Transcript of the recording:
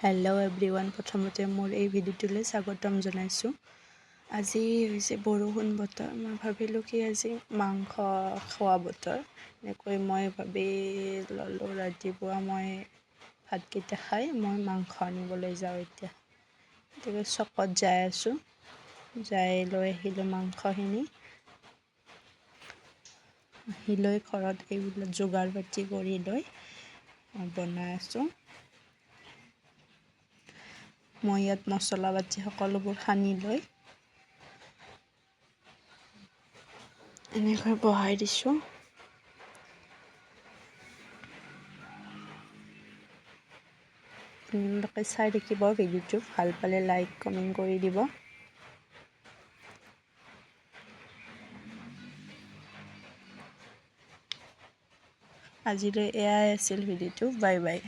Hello' everyone, প্ৰথমতে মোৰ এই ভিডিঅ'টোলৈ স্বাগতম জনাইছোঁ। আজি হৈছে বৰষুণ বতৰ। মই ভাবিলোঁ কি আজি মাংস খোৱা বতৰ, এনেকৈ মই ভাবি ল'লোঁ। ৰাতিপুৱা মই ভাতকেইটা খাই মই মাংস আনিবলৈ যাওঁ। এতিয়া গতিকে চকত যাই আছোঁ, যাই লৈ আহিলোঁ মাংসখিনি। আহি লৈ ঘৰত এইবিলাক যোগাৰ পাতি কৰি লৈ বনাই আছোঁ। মই ইয়াত মছলা পাতি সকলোবোৰ সানি লৈ এনেকৈ বহাই দিছোঁ। আপোনালোকে চাই থাকিব ভিডিঅ'টো, ভাল পালে লাইক কমেণ্ট কৰি দিব। আজিলৈ এয়াই আছিল ভিডিঅ'টো। Bye bye.